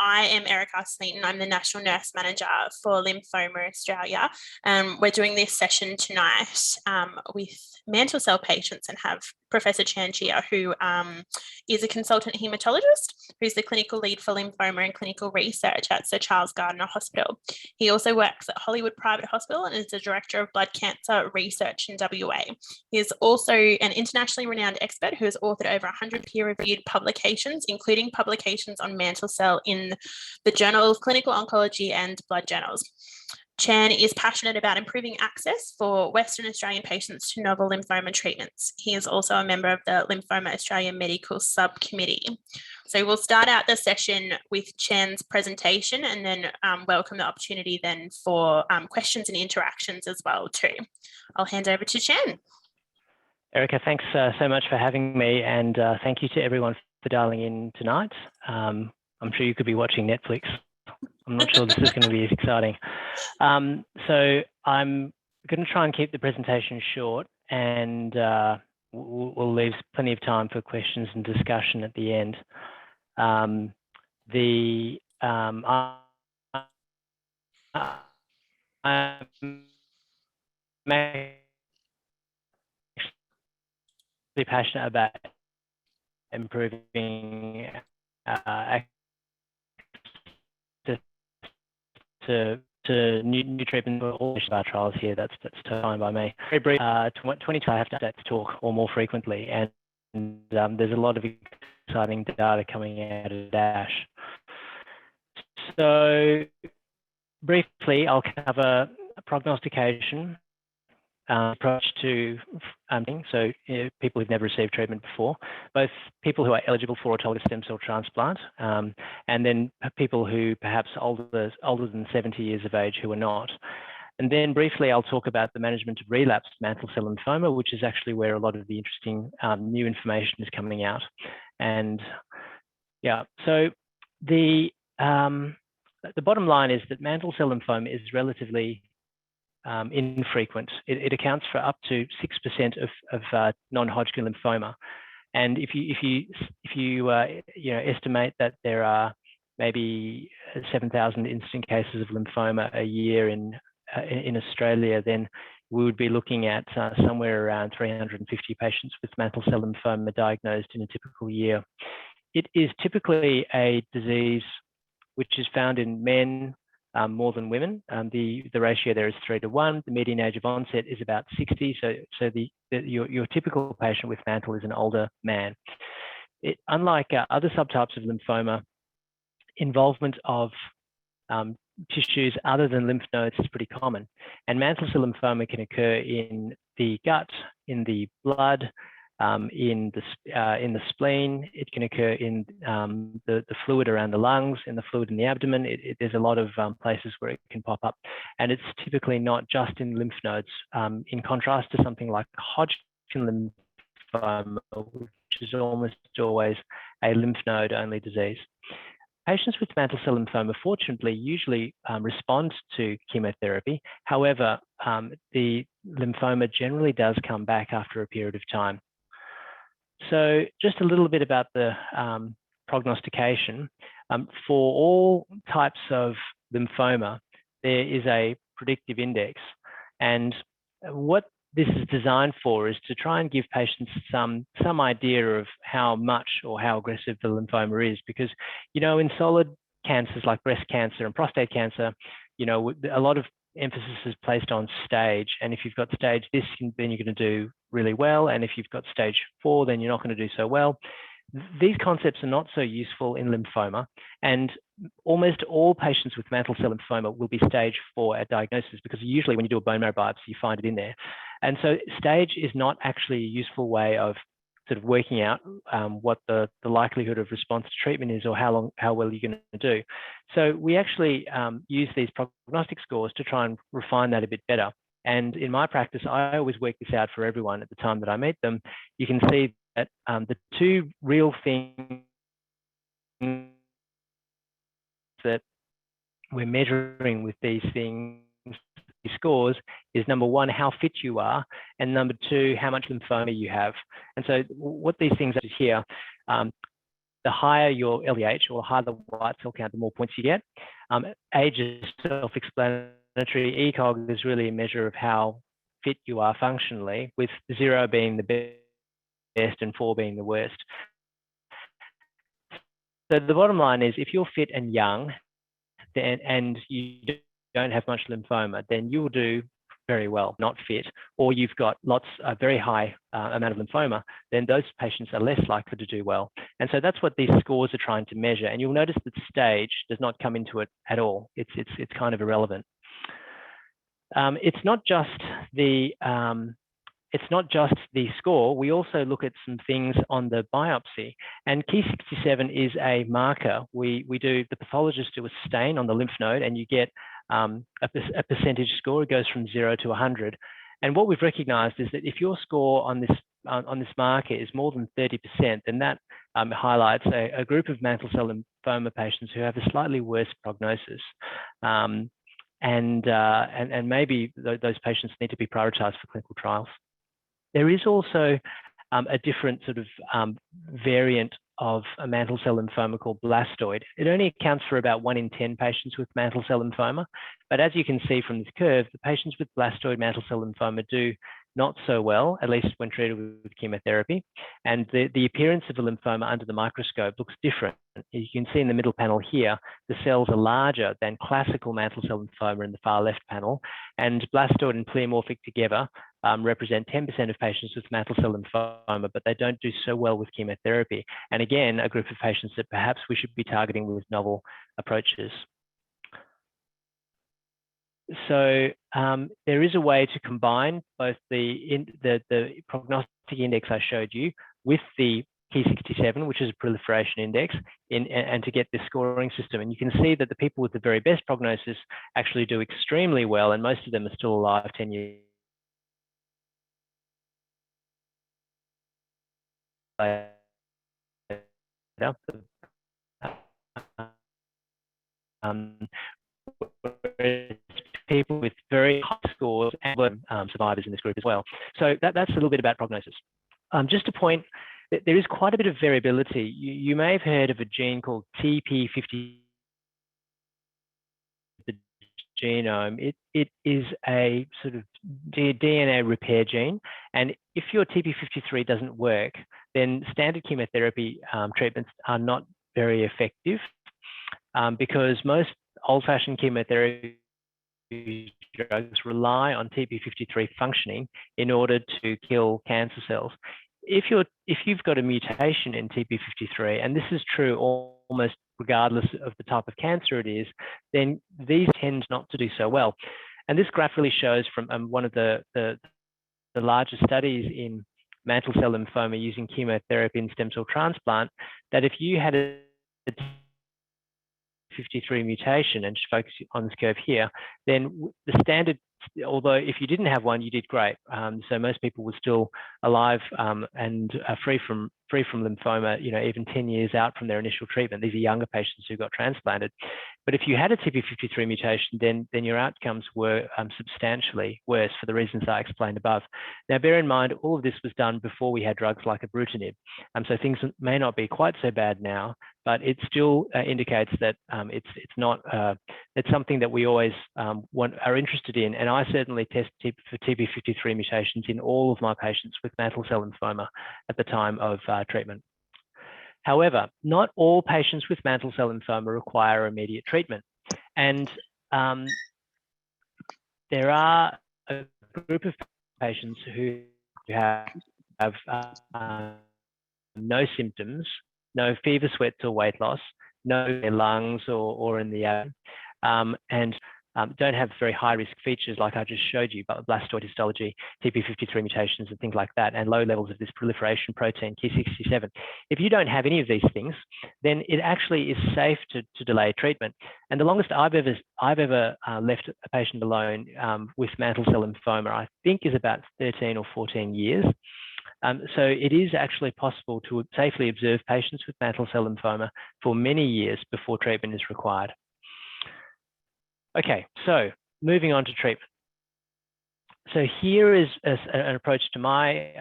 I am Erica Smeaton. I'm the National Nurse Manager for Lymphoma Australia. We're doing this session tonight with mantle cell patients and have Professor Chan Cheah, who is a consultant haematologist, who's the clinical lead for lymphoma and clinical research at Sir Charles Gardner Hospital. He also works at Hollywood Private Hospital and is the Director of Blood Cancer Research in WA. He is also an internationally renowned expert who has authored over 100 peer-reviewed publications, including publications on mantle cell in the Journal of Clinical Oncology and blood journals. Chan is passionate about improving access for Western Australian patients to novel lymphoma treatments. He is also a member of the Lymphoma Australia Medical Subcommittee. So we'll start out the session with Chan's presentation and then welcome the opportunity then for questions and interactions as well too. I'll hand over to Chan. Erica, thanks so much for having me, and thank you to everyone for dialing in tonight. I'm sure you could be watching Netflix. I'm not sure this is going to be as exciting. So I'm going to try and keep the presentation short, and we'll leave plenty of time for questions and discussion at the end. I'm actually passionate about improving access to new treatment for all of our trials here. That's fine by me. Very brief, 2020 I have to talk or more frequently, and there's a lot of exciting data coming out of DASH. So briefly, I'll cover prognostication, approach to so people who've never received treatment before, both people who are eligible for autologous stem cell transplant, and then people who perhaps older than 70 years of age who are not. And then briefly, I'll talk about the management of relapsed mantle cell lymphoma, which is actually where a lot of the interesting new information is coming out. And yeah, so the bottom line is that mantle cell lymphoma is relatively infrequent. It accounts for up to 6% of non-Hodgkin lymphoma, and if you estimate that there are maybe 7,000 incident cases of lymphoma a year in Australia, then we would be looking at somewhere around 350 patients with mantle cell lymphoma diagnosed in a typical year. It is typically a disease which is found in men more than women. The ratio there is 3 to 1. The median age of onset is about 60. So your typical patient with mantle is an older man. Unlike other subtypes of lymphoma, involvement of tissues other than lymph nodes is pretty common. And mantle cell lymphoma can occur in the gut, in the blood, in the spleen. It can occur in the fluid around the lungs, in the fluid in the abdomen. There's a lot of places where it can pop up, and it's typically not just in lymph nodes. In contrast to something like Hodgkin lymphoma, which is almost always a lymph node only disease. Patients with mantle cell lymphoma, fortunately, usually respond to chemotherapy. However, the lymphoma generally does come back after a period of time. So just a little bit about the prognostication. For all types of lymphoma, there is a predictive index. And what this is designed for is to try and give patients some idea of how much or how aggressive the lymphoma is. Because, in solid cancers like breast cancer and prostate cancer, a lot of emphasis is placed on stage, and if you've got stage this, then you're going to do really well, and if you've got stage 4, then you're not going to do so well. These concepts are not so useful in lymphoma, and almost all patients with mantle cell lymphoma will be stage 4 at diagnosis, because usually when you do a bone marrow biopsy, you find it in there. And so stage is not actually a useful way of sort of working out what the likelihood of response to treatment is, or how well you're going to do. So we actually use these prognostic scores to try and refine that a bit better. And in my practice, I always work this out for everyone at the time that I meet them. You can see that the two real things that we're measuring with these things, these scores, is number one, how fit you are, and number two, how much lymphoma you have. And so what these things are here, the higher your LDH or the higher the white cell count, the more points you get. Age is self-explanatory. ECOG is really a measure of how fit you are functionally, with 0 being the best and 4 being the worst. So the bottom line is, if you're fit and young, and you don't have much lymphoma, then you will do very well. Not fit, or you've got a very high amount of lymphoma, then those patients are less likely to do well. And so that's what these scores are trying to measure. And you'll notice that stage does not come into it at all. It's kind of irrelevant. It's not just the score. We also look at some things on the biopsy, and Ki67 is a marker. The pathologists do a stain on the lymph node, and you get a percentage score. It goes from 0 to 100. And what we've recognized is that if your score on this marker is more than 30%, then that highlights a group of mantle cell lymphoma patients who have a slightly worse prognosis. And maybe those patients need to be prioritized for clinical trials. There is also a different sort of variant of a mantle cell lymphoma called blastoid. It only accounts for about 1 in 10 patients with mantle cell lymphoma. But as you can see from this curve, the patients with blastoid mantle cell lymphoma do not so well, at least when treated with chemotherapy. And the appearance of a lymphoma under the microscope looks different. You can see in the middle panel here, the cells are larger than classical mantle cell lymphoma in the far left panel. And blastoid and pleomorphic together represent 10% of patients with mantle cell lymphoma, but they don't do so well with chemotherapy. And again, a group of patients that perhaps we should be targeting with novel approaches. So there is a way to combine both the prognostic index I showed you with the Ki67, which is a proliferation index, and to get this scoring system. And you can see that the people with the very best prognosis actually do extremely well, and most of them are still alive 10 years later. People with very high scores and were survivors in this group as well. So that's a little bit about prognosis. Just a point, that there is quite a bit of variability. You may have heard of a gene called TP53, the genome. It is a sort of DNA repair gene. And if your TP53 doesn't work, then standard chemotherapy treatments are not very effective because most old-fashioned chemotherapy drugs rely on TP53 functioning in order to kill cancer cells. If you've got a mutation in TP53, and this is true almost regardless of the type of cancer it is, then these tend not to do so well. And this graph really shows from one of the largest studies in mantle cell lymphoma using chemotherapy and stem cell transplant, that if you had a 53 mutation, and just focus on this curve here, then the standard, although if you didn't have one, you did great. So most people were still alive and free from lymphoma, even 10 years out from their initial treatment. These are younger patients who got transplanted. But if you had a TP53 mutation, then your outcomes were substantially worse for the reasons I explained above. Now, bear in mind, all of this was done before we had drugs like ibrutinib. So things may not be quite so bad now, but it still indicates that it's something that we always are interested in. And I certainly test for TP53 mutations in all of my patients with mantle cell lymphoma at the time of treatment. However, not all patients with mantle cell lymphoma require immediate treatment. And there are a group of patients who have no symptoms, no fever, sweats, or weight loss, no in their lungs or in the abdomen, and don't have very high risk features like I just showed you, but blastoid histology, TP53 mutations and things like that, and low levels of this proliferation protein, Ki67. If you don't have any of these things, then it actually is safe to delay treatment. And the longest I've ever left a patient alone with mantle cell lymphoma, I think, is about 13 or 14 years. So it is actually possible to safely observe patients with mantle cell lymphoma for many years before treatment is required. Okay, so moving on to treatment. So here is an approach to my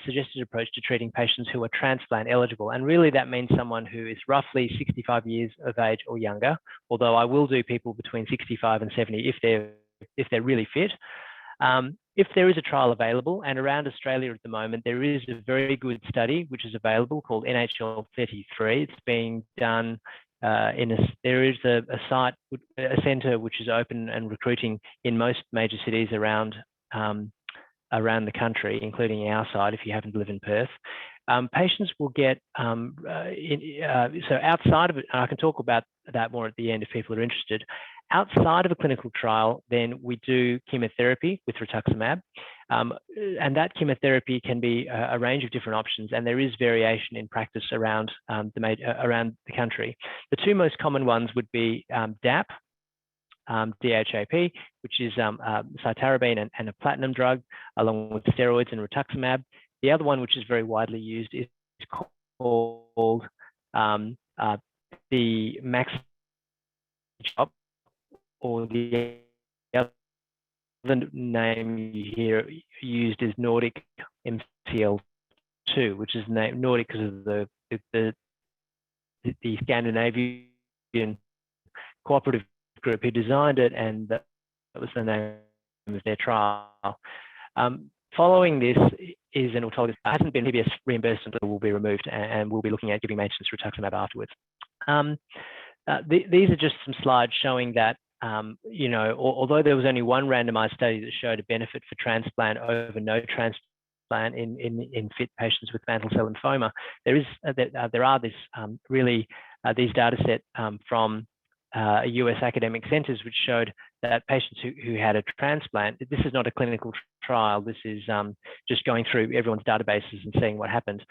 suggested approach to treating patients who are transplant eligible. And really that means someone who is roughly 65 years of age or younger, although I will do people between 65 and 70 if they're really fit. If there is a trial available, and around Australia at the moment, there is a very good study which is available called NHL 33. It's being done there is a centre which is open and recruiting in most major cities around the country, including our side, if you happen to live in Perth. Patients will get, so outside of it, and I can talk about that more at the end if people are interested. Outside of a clinical trial, then we do chemotherapy with rituximab, and that chemotherapy can be a range of different options, and there is variation in practice around the country. The two most common ones would be DAP, DHAP, which is cytarabine and a platinum drug, along with steroids and rituximab. The other one, which is very widely used, is called the max, or the other name you hear used is Nordic MCL2, which is named Nordic because of the Scandinavian cooperative group who designed it, and that was the name of their trial. Following this is an autologous, hasn't been PBS reimbursed until will be removed, and we'll be looking at giving maintenance rituximab afterwards. These are just some slides showing that although there was only one randomized study that showed a benefit for transplant over no transplant in fit patients with mantle cell lymphoma, there are these data set from US academic centers which showed that patients who had a transplant, this is not a clinical trial, this is just going through everyone's databases and seeing what happened.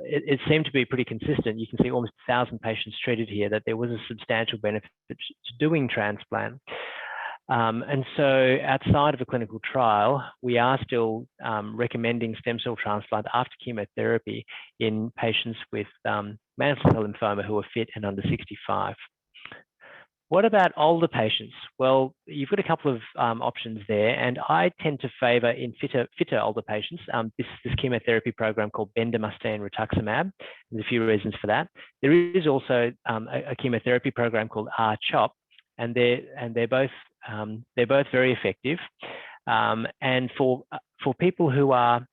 It seemed to be pretty consistent. You can see almost 1,000 patients treated here, that there was a substantial benefit to doing transplant. And so outside of a clinical trial, we are still recommending stem cell transplant after chemotherapy in patients with mantle cell lymphoma who are fit and under 65. What about older patients? Well, you've got a couple of options there, and I tend to favour in fitter older patients this chemotherapy program called bendamustine rituximab. There's a few reasons for that. There is also a chemotherapy program called R-CHOP, and they're both very effective. And for people who are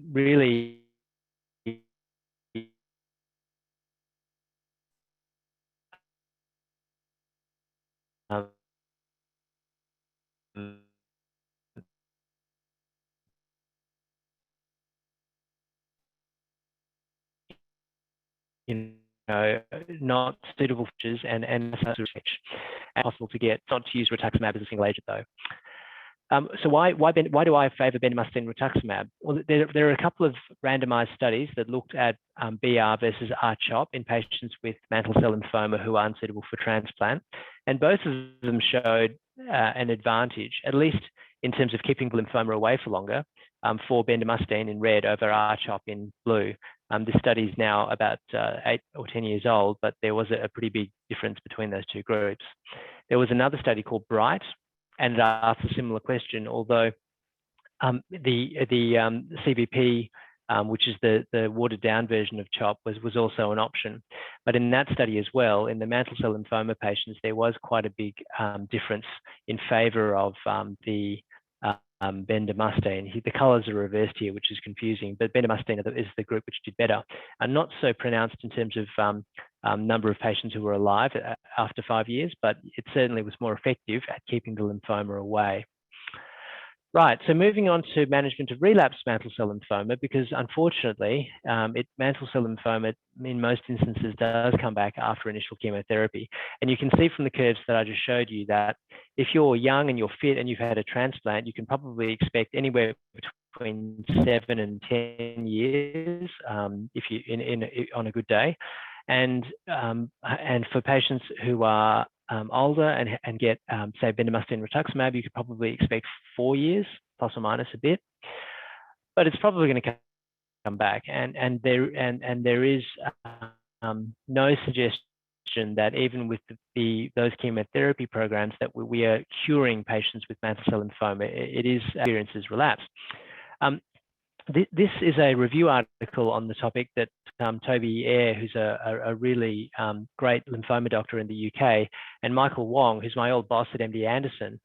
really not suitable features and possible to get, not to use rituximab as a single agent though. So why do I favour bendamustine rituximab? Well, there are a couple of randomized studies that looked at BR versus R-CHOP in patients with mantle cell lymphoma who are unsuitable for transplant, and both of them showed an advantage, at least in terms of keeping the lymphoma away for longer, for bendamustine in red over R-CHOP in blue. This study is now about 8 or 10 years old, but there was a pretty big difference between those two groups. There was another study called BRIGHT, and it asked a similar question, although the CBP, which is the watered down version of CHOP, was also an option. But in that study as well, in the mantle cell lymphoma patients, there was quite a big difference in favour of the bendamustine. The colours are reversed here, which is confusing, but bendamustine is the group which did better. And not so pronounced in terms of number of patients who were alive after 5 years, but it certainly was more effective at keeping the lymphoma away. Right, so moving on to management of relapsed mantle cell lymphoma, because unfortunately, mantle cell lymphoma in most instances does come back after initial chemotherapy. And you can see from the curves that I just showed you that if you're young and you're fit and you've had a transplant, you can probably expect anywhere between 7 and 10 years if you on a good day. And for patients who are older and get, say, bendamustine rituximab, you could probably expect 4 years, plus or minus a bit, but it's probably going to come back. And there is no suggestion that even with those chemotherapy programs that we are curing patients with mantle cell lymphoma. It is experiences relapse. This is a review article on the topic that Toby Eyre, who's a really great lymphoma doctor in the UK, and Michael Wong, who's my old boss at MD Anderson,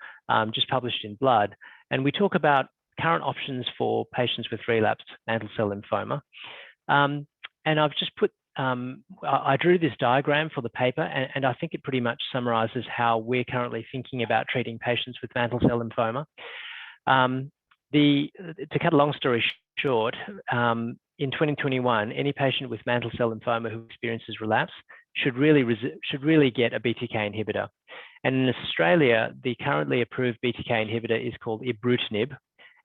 just published in Blood. And we talk about current options for patients with relapsed mantle cell lymphoma. And I've just put, I drew this diagram for the paper, and I think it pretty much summarizes how we're currently thinking about treating patients with mantle cell lymphoma. To cut a long story short, in 2021, any patient with mantle cell lymphoma who experiences relapse should really get a BTK inhibitor. And in Australia, the currently approved BTK inhibitor is called ibrutinib,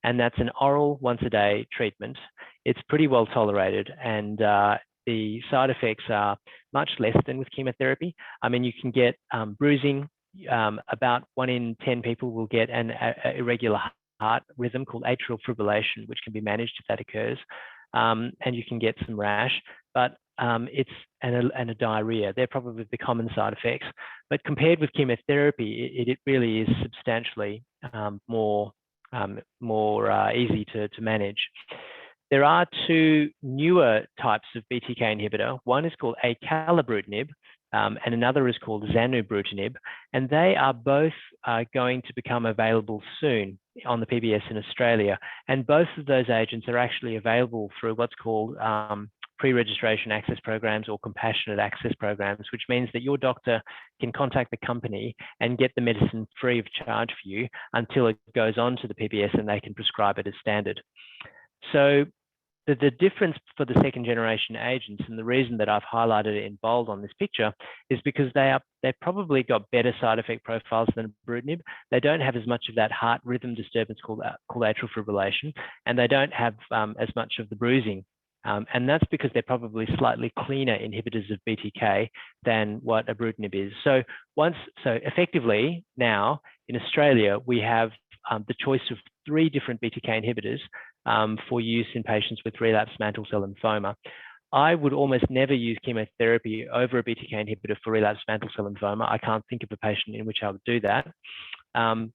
and that's an oral once-a-day treatment. It's pretty well tolerated, and the side effects are much less than with chemotherapy. I mean, you can get bruising. About 1 in 10 people will get an irregular heart rhythm called atrial fibrillation, which can be managed if that occurs, and you can get some rash, but it's and a diarrhea. They're probably the common side effects. But compared with chemotherapy, it really is substantially more easy to manage. There are 2 newer types of BTK inhibitor. One is called acalabrutinib, and another is called zanubrutinib, and they are both going to become available soon on the PBS in Australia. And both of those agents are actually available through what's called pre-registration access programs or compassionate access programs, which means that your doctor can contact the company and get the medicine free of charge for you until it goes on to the PBS and they can prescribe it as standard. So the difference for the second generation agents, and the reason that I've highlighted it in bold on this picture, is because they've probably got better side effect profiles than ibrutinib. They don't have as much of that heart rhythm disturbance called atrial fibrillation, and they don't have as much of the bruising. And that's because they're probably slightly cleaner inhibitors of BTK than what ibrutinib is. So effectively now in Australia, we have the choice of 3 different BTK inhibitors for use in patients with relapsed mantle cell lymphoma. I would almost never use chemotherapy over a BTK inhibitor for relapsed mantle cell lymphoma. I can't think of a patient in which I would do that. And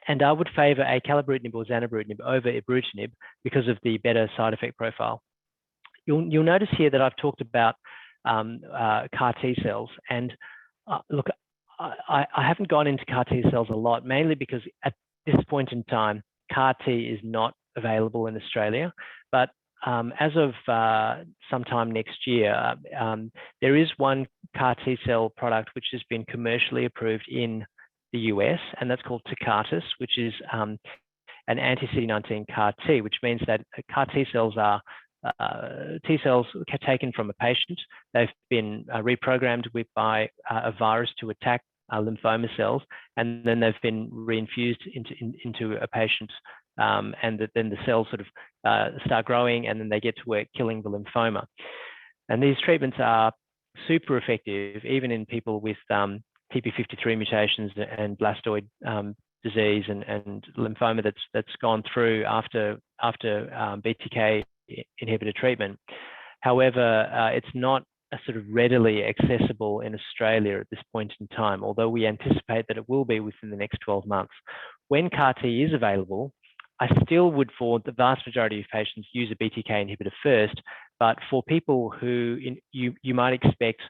I would favor acalabrutinib or zanubrutinib over ibrutinib because of the better side effect profile. You'll notice here that I've talked about CAR T cells, and look, I haven't gone into CAR T cells a lot, mainly because at this point in time, CAR T is not available in Australia, but as of sometime next year, there is one CAR T cell product which has been commercially approved in the US, and that's called Tecartus, which is an anti-CD19 CAR T, which means that CAR T cells are T cells taken from a patient. They've been reprogrammed by a virus to attack lymphoma cells, and then they've been reinfused into a patient, and then the cells sort of start growing, and then they get to work killing the lymphoma. And these treatments are super effective, even in people with TP53 mutations and blastoid disease and lymphoma that's gone through after BTK inhibitor treatment. However, it's not sort of readily accessible in Australia at this point in time, although we anticipate that it will be within the next 12 months. When CAR T is available, I still would, for the vast majority of patients, use a BTK inhibitor first. But for people who you might expect,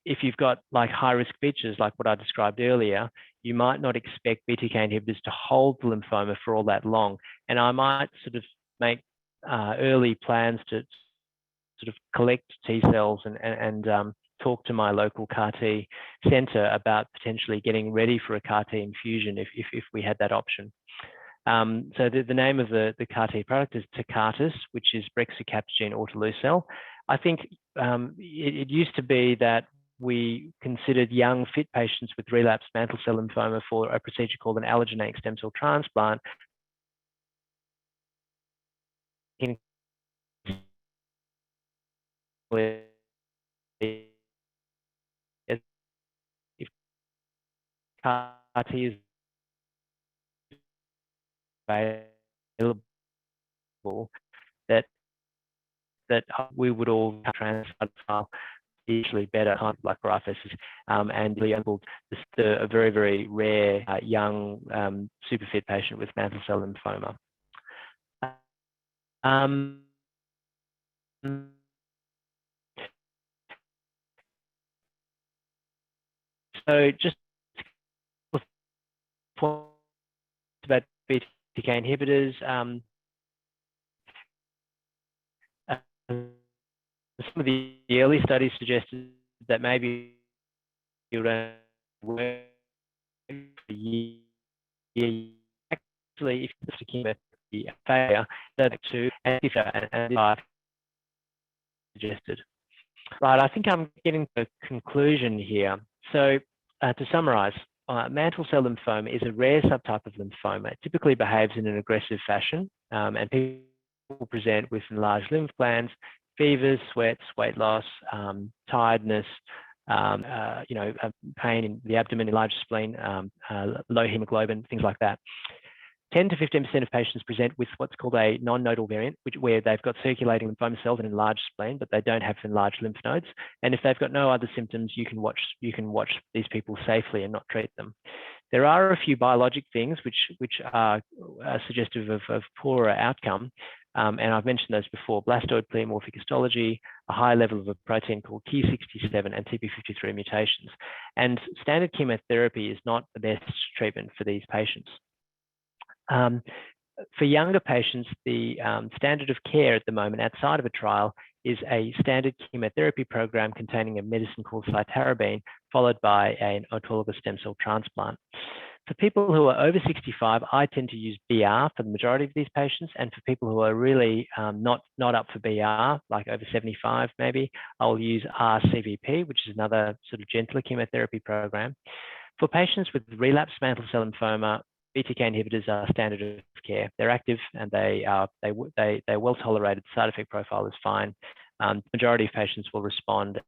if you've got like high-risk features like what I described earlier, you might not expect BTK inhibitors to hold the lymphoma for all that long. And I might sort of make early plans to sort of collect T cells and talk to my local CAR T center about potentially getting ready for a CAR T infusion if we had that option. So the name of the CAR T product is Tecartus, which is brexucabtagene autoleucel. I think it used to be that we considered young, fit patients with relapsed mantle cell lymphoma for a procedure called an allogeneic stem cell transplant. If CAR T is available, that we would all transfer usually better kind of like graft-versus, and really enabled a very, very rare young super fit patient with mantle cell lymphoma. So just about BTK inhibitors, some of the early studies suggested that maybe it would work for years. Actually, if the chemotherapy failure, that to and suggested. Right, I think I'm getting to a conclusion here. So to summarize, mantle cell lymphoma is a rare subtype of lymphoma. It typically behaves in an aggressive fashion, and people present with enlarged lymph glands, fevers, sweats, weight loss, tiredness, pain in the abdomen, enlarged spleen, low hemoglobin, things like that. 10 to 15% of patients present with what's called a non-nodal variant, where they've got circulating lymphoma cells and enlarged spleen, but they don't have enlarged lymph nodes. And if they've got no other symptoms, you can watch these people safely and not treat them. There are a few biologic things which are suggestive of poorer outcome. And I've mentioned those before: blastoid pleomorphic histology, a high level of a protein called Ki67, and TP53 mutations. And standard chemotherapy is not the best treatment for these patients. For younger patients, the standard of care at the moment outside of a trial is a standard chemotherapy program containing a medicine called cytarabine, followed by an autologous stem cell transplant. For people who are over 65, I tend to use BR for the majority of these patients, and for people who are really not up for BR, like over 75 maybe, I'll use RCVP, which is another sort of gentler chemotherapy program. For patients with relapsed mantle cell lymphoma, BTK inhibitors are standard of care. They're active and they're well tolerated. Side effect profile is fine. The majority of patients will respond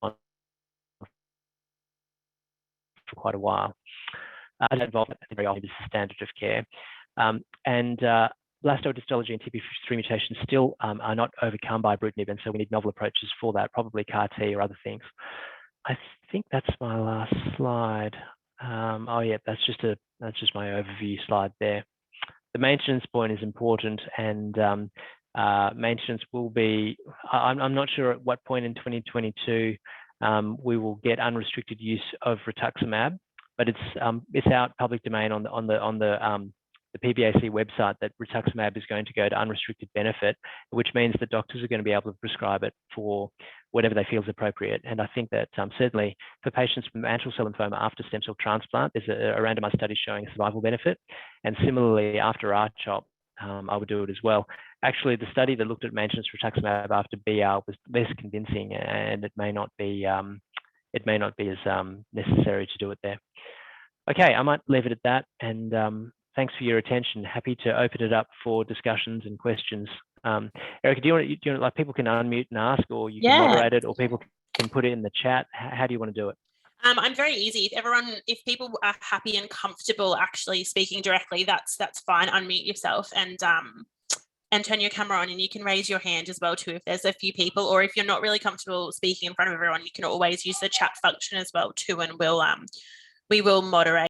for quite a while. Involvement very often is the standard of care. Blastoid histology and TP53 mutations still are not overcome by ibrutinib, and so we need novel approaches for that, probably CAR T or other things. I think that's my last slide. Oh yeah, that's just my overview slide there. The maintenance point is important, and maintenance will be. I'm not sure at what point in 2022 we will get unrestricted use of rituximab, but it's out public domain on the PBAC website that rituximab is going to go to unrestricted benefit, which means that doctors are going to be able to prescribe it for whatever they feel is appropriate. And I think that certainly for patients with mantle cell lymphoma after stem cell transplant, there's a randomized study showing a survival benefit. And similarly, after R-CHOP, I would do it as well. Actually, the study that looked at maintenance rituximab after BR was less convincing, and it may not be as necessary to do it there. Okay, I might leave it at that, and thanks for your attention. Happy to open it up for discussions and questions. Erica, do you want like people can unmute and ask, or you can moderate it, or people can put it in the chat? How do you want to do it? I'm very easy. If people are happy and comfortable actually speaking directly, that's fine. Unmute yourself and turn your camera on, and you can raise your hand as well too if there's a few people, or if you're not really comfortable speaking in front of everyone, you can always use the chat function as well too, and we will moderate.